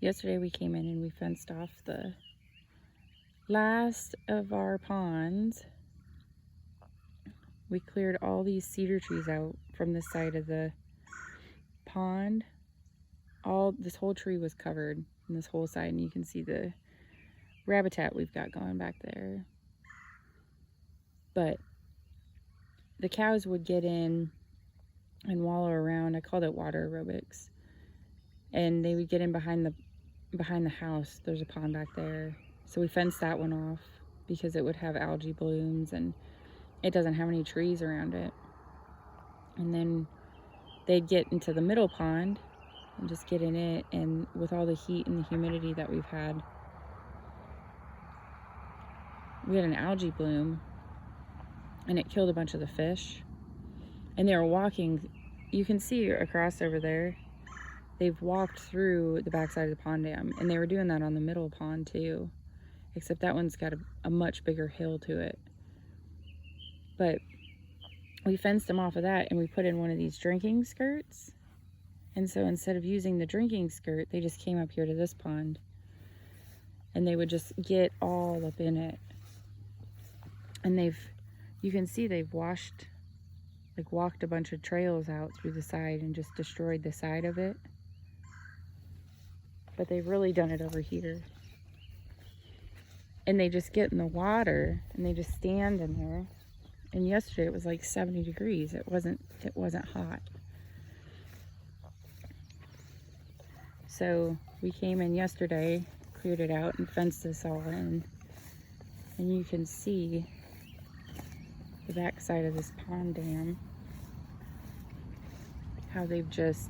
Yesterday we came in and we fenced off the last of our ponds. We cleared all these cedar trees out from the side of the pond. This whole tree was covered in this whole side, and you can see the habitat we've got going back there. But the cows would get in and wallow around. I called it water aerobics. And they would get in behind the house. There's a pond back there. So we fenced that one off because it would have algae blooms and it doesn't have any trees around it. And then they'd get into the middle pond and just get in it, and with all the heat and the humidity that we've had, we had an algae bloom and it killed a bunch of the fish. And they were walking, you can see across over there, they've walked through the backside of the pond dam, and they were doing that on the middle pond too, except that one's got a much bigger hill to it. But we fenced them off of that, and we put in one of these drinking skirts. And so instead of using the drinking skirt, they just came up here to this pond and they would just get all up in it. And you can see they've walked a bunch of trails out through the side and just destroyed the side of it. But they've really done it over here. And they just get in the water and they just stand in there. And yesterday it was like 70 degrees. It wasn't hot. So we came in yesterday, cleared it out, and fenced this all in. And you can see the back side of this pond dam, how they've just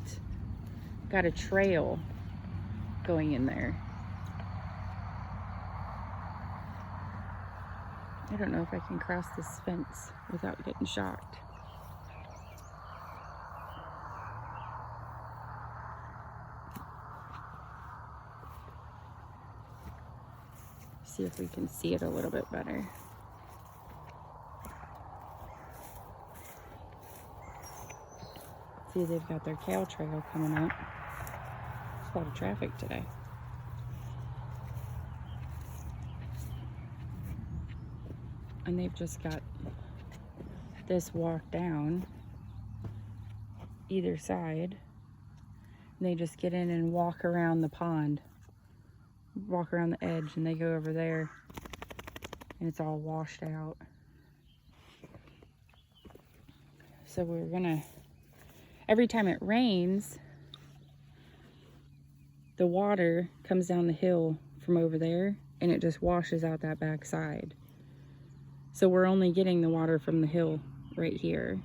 got a trail going in there. I don't know if I can cross this fence without getting shocked. See if we can see it a little bit better. See, they've got their cow trail coming up. There's a lot of traffic today. And they've just got this walk down either side. And they just get in and walk around the pond. Walk around the edge, and they go over there. And it's all washed out. So we're gonna... Every time it rains, the water comes down the hill from over there and it just washes out that back side. So we're only getting the water from the hill right here.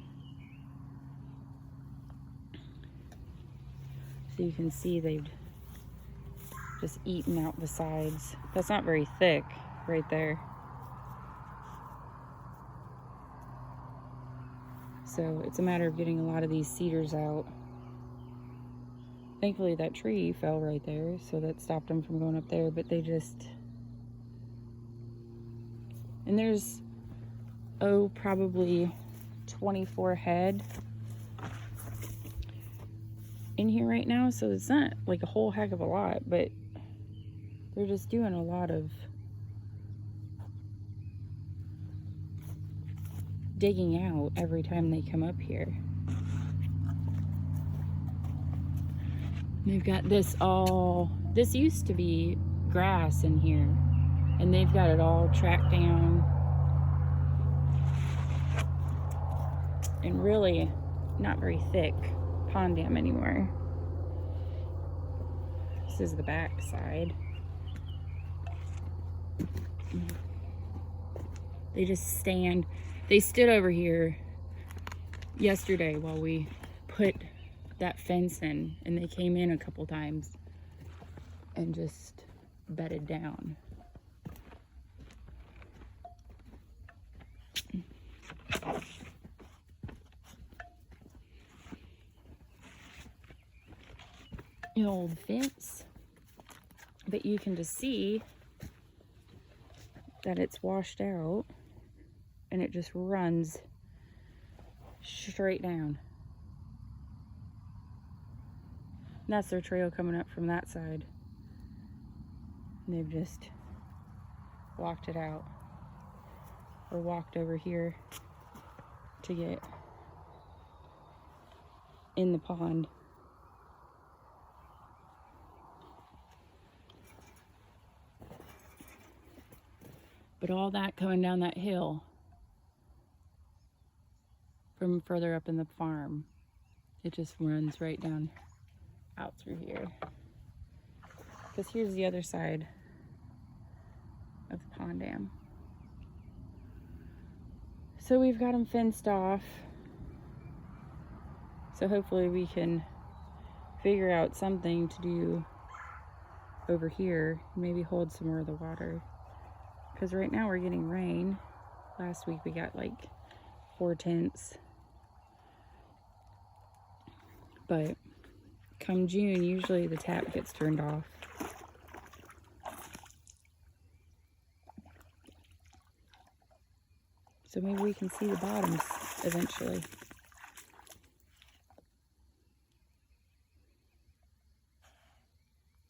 So you can see they've just eaten out the sides. That's not very thick right there. So it's a matter of getting a lot of these cedars out. Thankfully that tree fell right there, so that stopped them from going up there, but they just... And there's, probably 24 head in here right now, so it's not like a whole heck of a lot, but they're just doing a lot of digging out every time they come up here. They've got this used to be grass in here, and they've got it all tracked down. And really not very thick pond dam anymore. This is the back side. They stood over here yesterday while we put that fence in, and they came in a couple times and just bedded down. An old fence, but you can just see that it's washed out and it just runs straight down. And that's their trail coming up from that side. And they've just walked it out, or walked over here to get in the pond. But all that coming down that hill from further up in the farm, it just runs right down out through here. Because here's the other side of the pond dam. So we've got them fenced off. So hopefully we can figure out something to do over here, maybe hold some more of the water. Because right now we're getting rain. Last week we got like 4 tenths. But come June, usually the tap gets turned off. So maybe we can see the bottoms eventually.